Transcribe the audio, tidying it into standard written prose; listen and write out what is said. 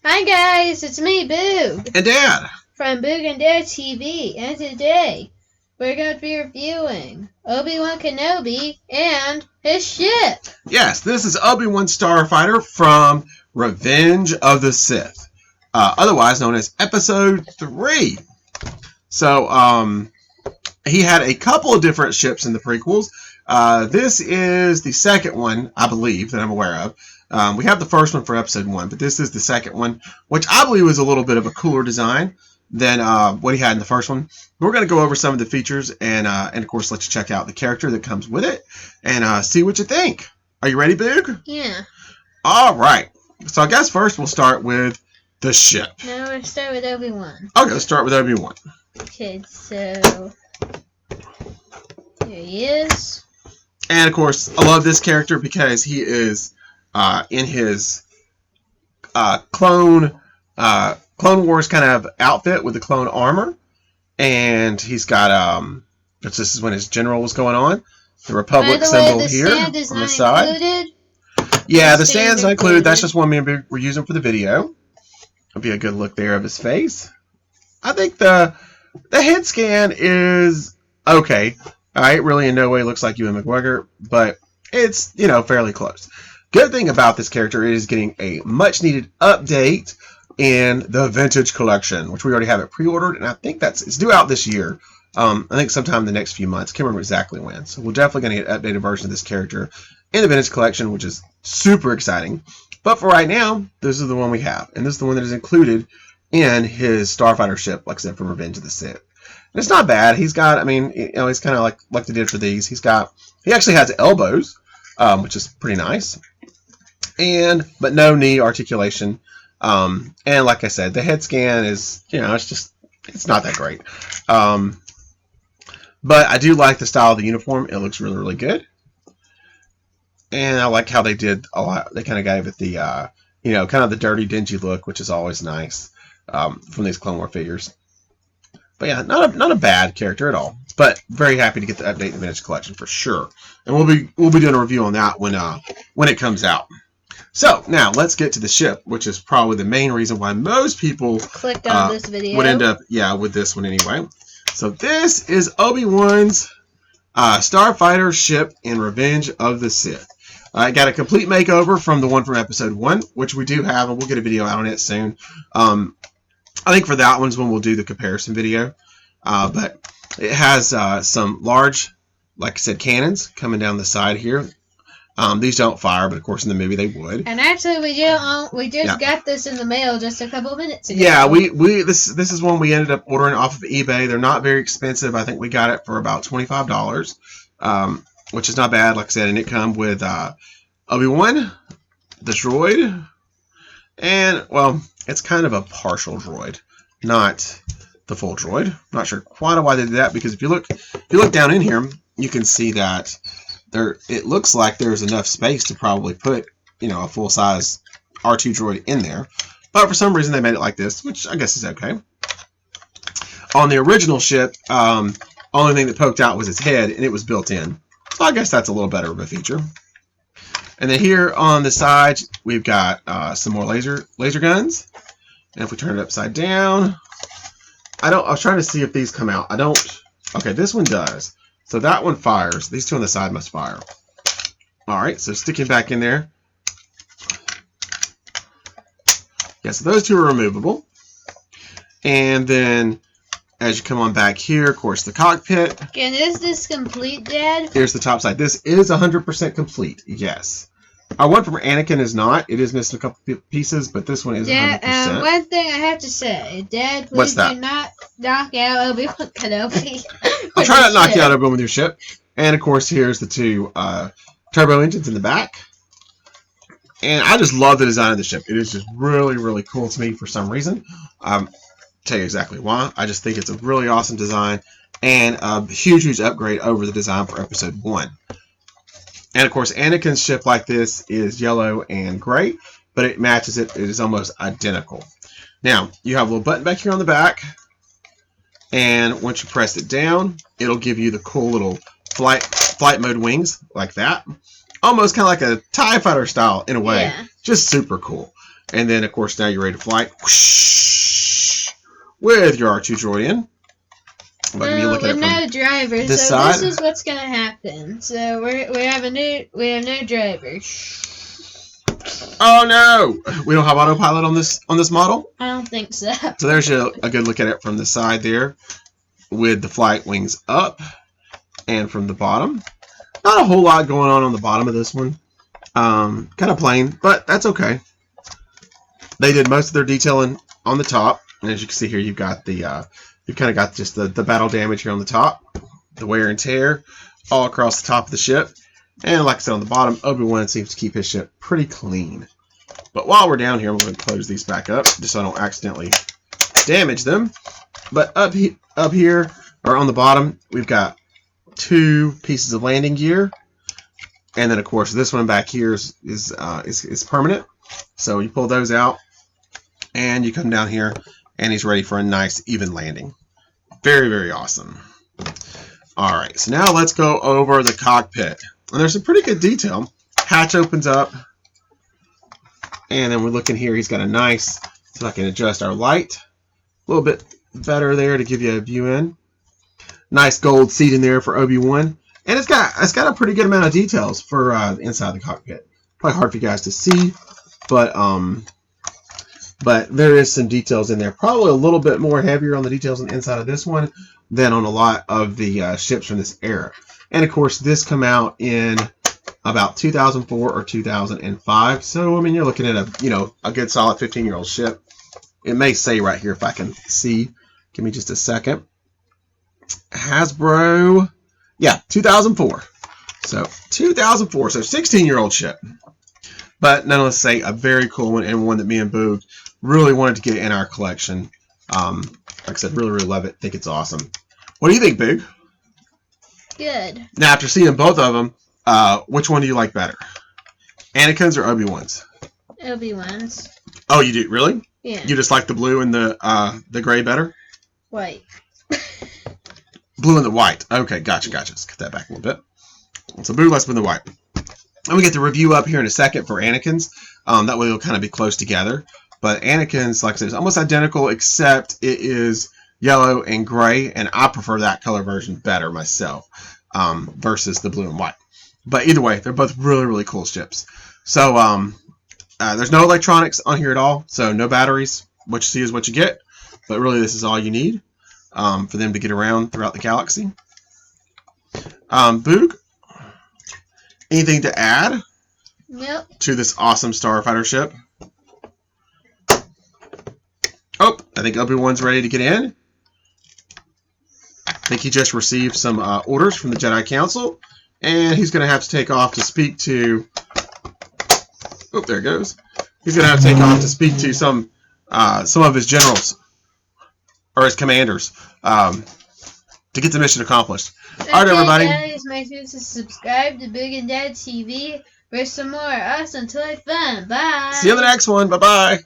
Hi guys, it's me, Boog. And Dad. From Boog and Dad TV, and today we're going to be reviewing Obi-Wan Kenobi and his ship. Yes, this is Obi-Wan Starfighter from Revenge of the Sith, otherwise known as Episode 3. So, he had a couple of different ships in the prequels. This is the second one, I believe, that I'm aware of. We have the first one for Episode 1, but this is the second one, which I believe is a little bit of a cooler design than what he had in the first one. We're going to go over some of the features and of course, let you check out the character that comes with it and see what you think. Are you ready, Boog? Yeah. All right. So I guess first we'll start with the ship. No, we'll start with Obi-Wan. Okay, let's start with Obi-Wan. Okay, so here he is. And of course, I love this character because he is in his Clone Wars kind of outfit with the clone armor, and he's got this is when his general was going on. The Republic symbol here on the side. Included. Yeah, the stand's not included. That's just one we're using for the video. It'll be a good look there of his face. I think the head scan is okay. It really in no way looks like Ewan McGregor, but it's, fairly close. Good thing about this character is getting a much needed update in the Vintage Collection, which we already have it pre-ordered, and I think it's due out this year. I think sometime in the next few months. Can't remember exactly when. So we're definitely going to get an updated version of this character in the Vintage Collection, which is super exciting. But for right now, this is the one we have, and this is the one that is included in his Starfighter ship, like I said, from Revenge of the Sith. And it's not bad. He's got, he's kind of like they did for these. He actually has elbows, which is pretty nice, but no knee articulation. And like I said, the head scan is, it's not that great. But I do like the style of the uniform. It looks really, really good. And I like how they did a lot. They kind of gave it the, kind of the dirty, dingy look, which is always nice from these Clone War figures. But yeah, not a bad character at all. But very happy to get the update in the Vintage Collection for sure. And we'll be doing a review on that when it comes out. So now let's get to the ship, which is probably the main reason why most people clicked on this video would end up with this one anyway. So this is Obi-Wan's Starfighter ship in Revenge of the Sith. I got a complete makeover from the one from Episode 1, which we do have, and we'll get a video out on it soon. I think for that one's when we'll do the comparison video. But it has some large, like I said, cannons coming down the side here. These don't fire, but of course in the movie they would. And actually, we just got this in the mail just a couple of minutes ago. Yeah, this is one we ended up ordering off of eBay. They're not very expensive. I think we got it for about $25, which is not bad. Like I said, and it comes with Obi-Wan, the droid, and well, it's kind of a partial droid, not the full droid. Not sure quite why they did that, because if you look down in here, you can see that it looks like there's enough space to probably put, a full-size R2 droid in there. But for some reason, they made it like this, which I guess is okay. On the original ship, only thing that poked out was its head, and it was built in. So I guess that's a little better of a feature. And then here on the side, we've got some more laser guns. And if we turn it upside down, I was trying to see if these come out. Okay, this one does. So that one fires. These two on the side must fire. Alright, so sticking back in there. Yeah, so those two are removable. And then, as you come on back here, of course, the cockpit. And is this complete, Dad? Here's the top side. This is 100% complete, yes. Our one from Anakin is not. It is missing a couple pieces, but this one is 100%. One thing I have to say, Dad, please do not knock out Obi-Wan Kenobi. I'll try not to knock you out, Obi-Wan, with your ship. And, of course, here's the two turbo engines in the back. And I just love the design of the ship. It is just really, really cool to me for some reason. I'll tell you exactly why. I just think it's a really awesome design and a huge, huge upgrade over the design for Episode 1. And, of course, Anakin's ship like this is yellow and gray, but it matches it. It is almost identical. Now, you have a little button back here on the back, and once you press it down, it'll give you the cool little flight mode wings like that. Almost kind of like a TIE Fighter style in a way. Yeah. Just super cool. And then, of course, now you're ready to fly. Whoosh, with your R2 droid. Well, with no driver, this so side. this is what's gonna happen. So we have no driver. Oh no! We don't have autopilot on this model. I don't think so. So there's a good look at it from the side there, with the flight wings up, and from the bottom. Not a whole lot going on the bottom of this one. Kind of plain, but that's okay. They did most of their detailing on the top, and as you can see here, you've got the you've kind of got just the battle damage here on the top, the wear and tear all across the top of the ship, and like I said on the bottom, Obi-Wan seems to keep his ship pretty clean. But while we're down here, I'm going to close these back up just so I don't accidentally damage them. But up here or on the bottom, we've got 2 pieces of landing gear, and then of course this one back here is permanent. So you pull those out, and you come down here, and he's ready for a nice even landing. Very, very awesome. All right, so now let's go over the cockpit. And there's some pretty good detail. Hatch opens up, and then we're looking here. He's got a nice, so I can adjust our light a little bit better there to give you a view in. Nice gold seat in there for Obi-Wan, and it's got a pretty good amount of details for inside the cockpit. Probably hard for you guys to see, but there is some details in there. Probably a little bit more heavier on the details on the inside of this one than on a lot of the ships from this era. And of course, this come out in about 2004 or 2005. So I mean, you're looking at a good solid 15-year-old ship. It may say right here if I can see. Give me just a second. Hasbro, yeah, 2004. So 2004, so 16-year-old ship. But nonetheless, say a very cool one, and one that me and Boog really wanted to get in our collection. Like I said, really, really love it. Think it's awesome. What do you think, Boog? Good. Now, after seeing both of them, which one do you like better? Anakin's or Obi-Wan's? Obi-Wan's. Oh, you do? Really? Yeah. You just like the blue and the gray better? White. Blue and the white. Okay, gotcha. Let's get that back a little bit. So, Boog likes blue and the white. And we get the review up here in a second for Anakin's. That way they'll kind of be close together. But Anakin's, like I said, is almost identical, except it is yellow and gray, and I prefer that color version better myself versus the blue and white. But either way, they're both really, really cool ships. So there's no electronics on here at all, so no batteries. What you see is what you get. But really, this is all you need for them to get around throughout the galaxy. Boog? Anything to add to this awesome starfighter ship? Oh, I think Obi-Wan's ready to get in. I think he just received some orders from the Jedi Council, and he's going to have to take off to speak to... Oh, there it goes. He's going to have to take off to speak to some of his generals, or his commanders, to get the mission accomplished. Okay, all right, everybody. Guys, make sure to subscribe to Big and Dad TV for some more awesome toy fun. Bye. See you in the next one. Bye-bye.